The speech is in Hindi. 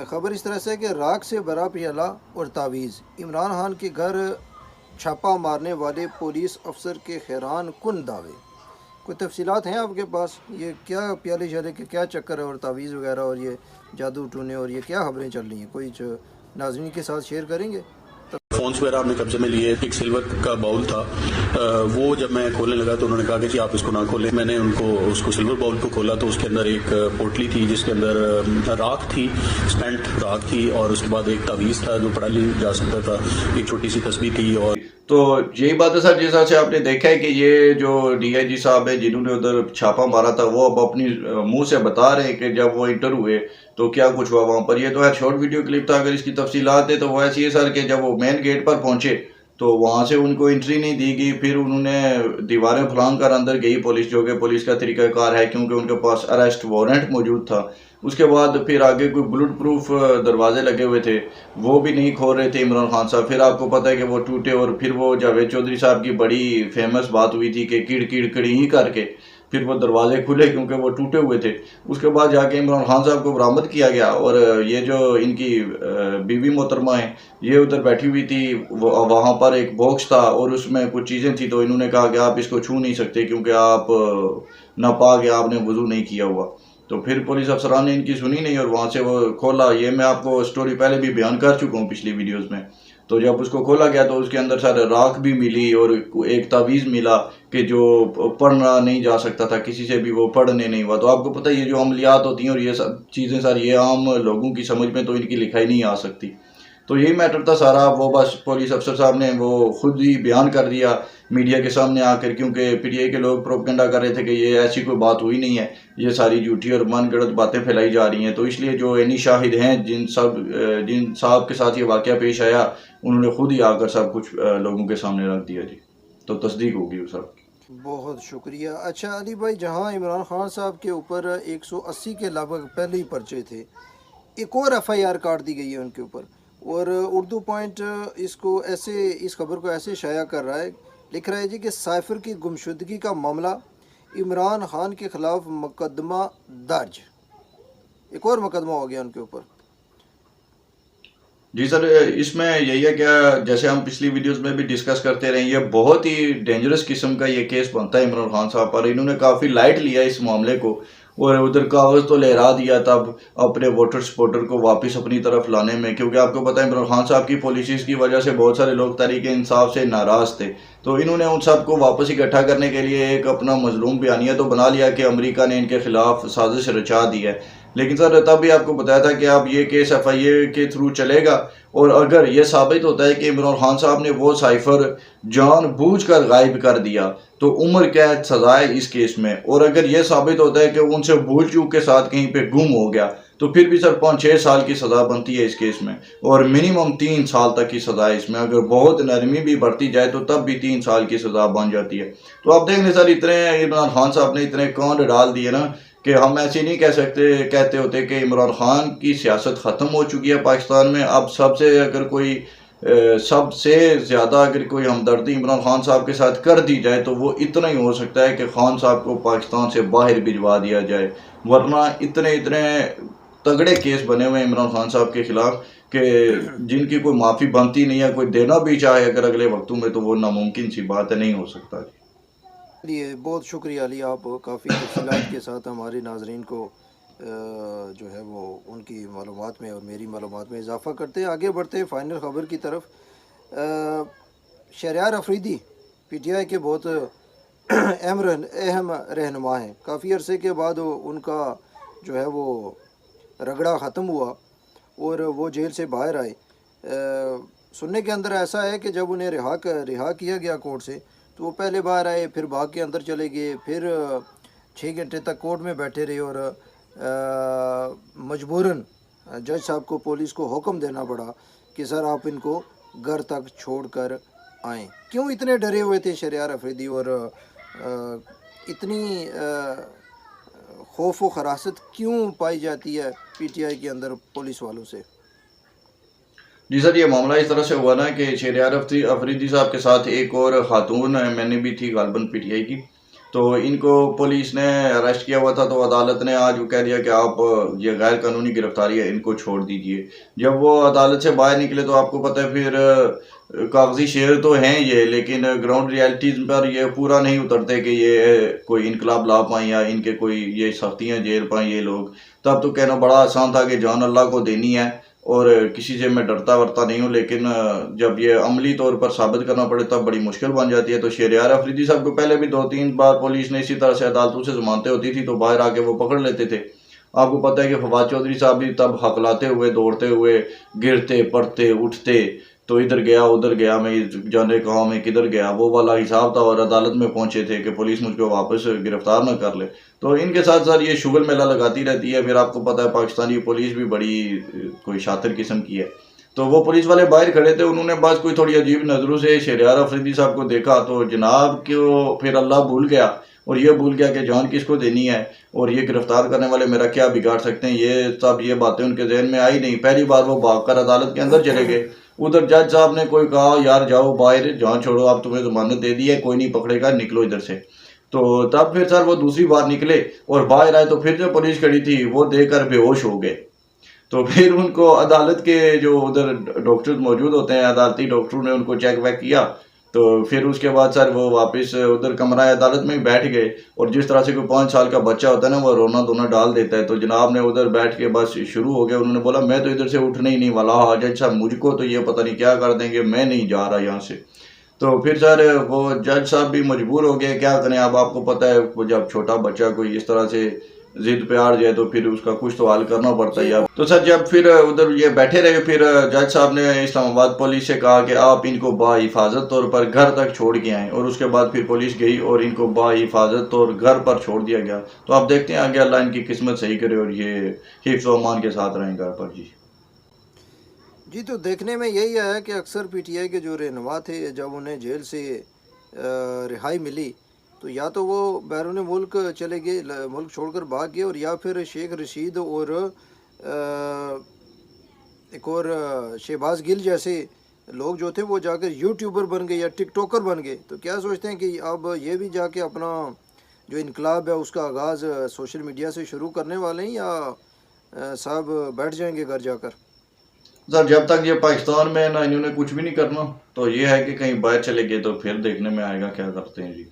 खबर इस तरह से कि राख से भरा पियाला और तावीज़, इमरान खान के घर छापा मारने वाले पुलिस अफसर के हैरान कुन दावे। कोई तफसीलात हैं आपके पास? ये क्या प्याले शाले के क्या चक्कर है, और तावीज़ वगैरह और ये जादू टूने और ये क्या खबरें चल रही हैं? कोई नाज़रीन के साथ शेयर करेंगे? फोन्स वगैरह हमने कब्जे में लिए। एक सिल्वर का बाउल था, वो जब मैं खोलने लगा तो उन्होंने कहा कि जी आप इसको ना खोलें। मैंने उसको सिल्वर बाउल को खोला तो उसके अंदर एक पोटली थी जिसके अंदर राख थी, स्पेंट राख थी, और उसके बाद एक तावीज़ था जो पढ़ा ली जा सकता था, एक छोटी सी तस्बीह थी। और तो यही बात है सर, जिस तरह से आपने देखा है कि ये जो डीआईजी साहब है जिन्होंने उधर छापा मारा था, वो अब अपनी मुंह से बता रहे हैं कि जब वो इंटर हुए तो क्या कुछ हुआ वहां पर। ये तो है शॉर्ट वीडियो क्लिप था, अगर इसकी तफसीलात है तो वो ऐसी है सर कि जब वो मेन गेट पर पहुंचे तो वहां से उनको एंट्री नहीं दी गई, फिर उन्होंने दीवारें फलांग कर अंदर गई पुलिस, जो कि पुलिस का तरीकाकार है क्योंकि उनके पास अरेस्ट वारंट मौजूद था। उसके बाद फिर आगे कोई बुलेट प्रूफ दरवाजे लगे हुए थे, वो भी नहीं खोल रहे थे इमरान खान साहब। फिर आपको पता है कि वो टूटे, और फिर वो जावेद चौधरी साहब की बड़ी फेमस बात हुई थी कि किड़ किड़ किड़ी ही करके फिर वो दरवाजे खुले क्योंकि वो टूटे हुए थे। उसके बाद जाके इमरान खान साहब को बरामद किया गया, और ये जो इनकी बीवी मोहतरमा है ये उधर बैठी हुई थी, वहाँ पर एक बॉक्स था और उसमें कुछ चीज़ें थी, तो इन्होंने कहा कि आप इसको छू नहीं सकते क्योंकि आप नापाक है, आपने वजू नहीं किया हुआ। तो फिर पुलिस अफसरान ने इनकी सुनी नहीं और वहाँ से वो खोला। ये मैं आपको स्टोरी पहले भी बयान कर चुका हूँ पिछली वीडियोस में। तो जब उसको खोला गया तो उसके अंदर सारे राख भी मिली और एक तावीज़ मिला कि जो पढ़ना नहीं जा सकता था, किसी से भी वो पढ़ने नहीं हुआ। तो आपको पता है ये जो अमलियात होती हैं और ये सब चीज़ें सर, ये आम लोगों की समझ में तो इनकी लिखाई नहीं आ सकती। तो यही मैटर था सारा। वो बस पुलिस अफसर साहब ने वो खुद ही बयान कर दिया मीडिया के सामने आकर, क्योंकि पीटीआई के लोग प्रोपेगेंडा कर रहे थे कि ये ऐसी कोई बात हुई नहीं है, ये सारी झूठी और मनगढ़ंत बातें फैलाई जा रही हैं। तो इसलिए जो एनी शाहिद हैं, जिन साहब के साथ ये वाकया पेश आया, उन्होंने खुद ही आकर सब कुछ लोगों के सामने रख दिया जी। तो तस्दीक होगी उस सब। बहुत शुक्रिया। अच्छा अली भाई, जहाँ इमरान खान साहब के ऊपर 180 के लगभग पहले ही पर्चे थे, एक और एफआईआर काट दी गई है उनके ऊपर। और उर्दू पॉइंट इसको ऐसे, इस खबर को ऐसे शाया कर रहा है, लिख रहा है जी कि साइफर की गुमशुदगी का मामला, इमरान खान के खिलाफ मुकदमा दर्ज। एक और मुकदमा हो गया उनके ऊपर। जी सर, इसमें यही है क्या, जैसे हम पिछली वीडियोस में भी डिस्कस करते रहे, ये बहुत ही डेंजरस किस्म का ये केस बनता है इमरान खान साहब पर। इन्होंने काफ़ी लाइट लिया इस मामले को और उधर कागज़ तो लहरा दिया तब अपने वोटर सपोर्टर को वापस अपनी तरफ लाने में, क्योंकि आपको पता है इमरान खान साहब की पॉलिसीज़ की वजह से बहुत सारे लोग तहरीक इंसाफ से नाराज़ थे। तो इन्होंने उन सब को वापस इकट्ठा करने के लिए एक अपना मजलूम बयानिया तो बना लिया कि अमेरिका ने इनके खिलाफ साजिश रचा दी है। लेकिन सर तब भी आपको बताया था कि अब ये केस एफआईए के थ्रू चलेगा, और अगर ये साबित होता है कि इमरान खान साहब ने वो साइफर जानबूझकर गायब कर दिया तो उम्र कैद सजा है इस केस में। और अगर ये साबित होता है कि उनसे भूल चूक के साथ कहीं पे गुम हो गया तो फिर भी सर 5-6 साल की सज़ा बनती है इस केस में, और मिनिमम 3 साल तक की सज़ा है इसमें। अगर बहुत नरमी भी बढ़ती जाए तो तब भी 3 साल की सज़ा बन जाती है। तो आप देख लें सर, इतने इमरान खान साहब ने इतने कांड डाल दिए ना कि हम ऐसे नहीं कहते होते कि इमरान खान की सियासत ख़त्म हो चुकी है पाकिस्तान में। अब सबसे ज़्यादा अगर कोई हमदर्दी इमरान खान साहब के साथ कर दी जाए तो वो इतना ही हो सकता है कि खान साहब को पाकिस्तान से बाहर भिजवा दिया जाए। वरना इतने इतने तगड़े केस बने हुए हैं इमरान खान साहब के खिलाफ कि जिनकी कोई माफ़ी बनती नहीं है। कोई देना भी चाहे अगर अगले वक्तों में तो वो नामुमकिन सी बात है, नहीं हो सकता। लिए बहुत शुक्रिया अली, आप काफ़ी तफसीलात के साथ हमारे नाजरीन को जो है वो उनकी मालूमात में और मेरी मालूमात में इजाफ़ा करते हैं। आगे बढ़ते हैं फ़ाइनल ख़बर की तरफ। शहरयार अफरीदी पीटीआई के बहुत अहम रहनुमा हैं। काफ़ी अरसे के बाद उनका जो है वो रगड़ा ख़त्म हुआ और वो जेल से बाहर आए। सुनने के अंदर ऐसा है कि जब उन्हें रिहा किया गया कोर्ट से, तो वो पहले बाहर आए, फिर भाग के अंदर चले गए, फिर 6 घंटे तक कोर्ट में बैठे रहे और मजबूरन जज साहब को, पुलिस को हुक्म देना पड़ा कि सर आप इनको घर तक छोड़ कर आएँ। क्यों इतने डरे हुए थे शहरयार अफरीदी, और इतनी खौफ व खरासत क्यों पाई जाती है पीटीआई के अंदर पुलिस वालों से? जी सर, ये मामला इस तरह से हुआ ना कि शहरयार अफरीदी साहब के साथ एक और खातून मैंने भी थी गालबन पीटीआई की। तो इनको पुलिस ने अरेस्ट किया हुआ था, तो अदालत ने आज वो कह दिया कि आप ये गैर कानूनी गिरफ्तारी है, इनको छोड़ दीजिए। जब वो अदालत से बाहर निकले तो आपको पता है फिर कागजी शेर तो हैं ये, लेकिन ग्राउंड रियलिटीज पर ये पूरा नहीं उतरते कि ये कोई इनकलाब ला पाएँ या इनके कोई ये सख्तियाँ झेल पाएँ ये लोग। तब तो कहना बड़ा आसान था कि जान अल्लाह को देनी है और किसी से मैं डरता वरता नहीं हूँ, लेकिन जब ये अमली तौर पर साबित करना पड़े तब बड़ी मुश्किल बन जाती है। तो शहरयार अफरीदी साहब को पहले भी 2-3 बार पुलिस ने इसी तरह से अदालतों से जमानतें होती थी तो बाहर आके वो पकड़ लेते थे। आपको पता है कि फवाद चौधरी साहब भी तब हकलाते हुए, दौड़ते हुए, गिरते पड़ते उठते, तो इधर गया उधर गया, मैं जाने कहाँ मैं किधर गया, वो वाला हिसाब था, और अदालत में पहुंचे थे कि पुलिस मुझको वापस गिरफ्तार न कर ले। तो इनके साथ साथ ये शुगर मेला लगाती रहती है। फिर आपको पता है पाकिस्तानी पुलिस भी बड़ी कोई शातिर किस्म की है। तो वो पुलिस वाले बाहर खड़े थे, उन्होंने बस कोई थोड़ी अजीब नज़रों से शहरयार अफरीदी साहब को देखा तो जनाब को फिर अल्लाह भूल गया और ये भूल गया कि जान किसको देनी है और ये गिरफ्तार करने वाले मेरा क्या बिगाड़ सकते हैं। ये बातें उनके जहन में आई नहीं। पहली बार वो भागकर अदालत के अंदर चले गए। उधर जज साहब ने कोई कहा यार जाओ बाहर, जान छोड़ो, आप तुम्हें जमानत दे दी है, कोई नहीं पकड़ेगा, निकलो इधर से। तो तब फिर सर वो दूसरी बार निकले और बाहर आए तो फिर जो पुलिस खड़ी थी वो देखकर बेहोश हो गए। तो फिर उनको अदालत के जो उधर डॉक्टर मौजूद होते हैं, अदालती डॉक्टरों ने उनको चेक वेक किया। तो फिर उसके बाद सर वो वापस उधर कमरा अदालत में ही बैठ गए। और जिस तरह से कोई 5 साल का बच्चा होता है ना, वो रोना धोना डाल देता है, तो जनाब ने उधर बैठ के बस शुरू हो गया। उन्होंने बोला मैं तो इधर से उठने ही नहीं वाला, हाँ जज साहब मुझको तो ये पता नहीं क्या कर देंगे, मैं नहीं जा रहा यहाँ से। तो फिर सर वो जज साहब भी मजबूर हो गए, क्या करें। अब आपको पता है वो जब छोटा बच्चा कोई इस तरह से जिद पे आड़ जाए तो फिर उसका कुछ तो हल करना पड़ता है। तो सर जब फिर उधर ये बैठे रहे, फिर जज साहब ने इस्लामाबाद पुलिस से कहा कि आप इनको बाहिफाजत तौर पर घर तक छोड़ के आएँ, और उसके बाद फिर पुलिस गई और इनको बाहिफाजत तौर घर पर छोड़ दिया गया। तो आप देखते हैं आगे अल्लाह इनकी किस्मत सही करे और ये हिफ्ज़ व अमान के साथ रहें घर पर। जी, तो देखने में यही आया कि अक्सर पीटीआई के जो रहनुमा थे, जब उन्हें जेल से रिहाई मिली तो या तो वो बैरून मुल्क चले गए, मुल्क छोड़कर भाग गए, और या फिर शेख रशीद और एक और शहबाज गिल जैसे लोग जो थे वो जाकर यूट्यूबर बन गए या टिकटॉकर बन गए। तो क्या सोचते हैं कि अब ये भी जाके अपना जो इनकलाब है उसका आगाज़ सोशल मीडिया से शुरू करने वाले हैं, या साहब बैठ जाएंगे घर जाकर? सर जब तक ये पाकिस्तान में ना इन्होंने कुछ भी नहीं करना, तो ये है कि कहीं बाहर चले गए तो फिर देखने में आएगा क्या करते हैं जी।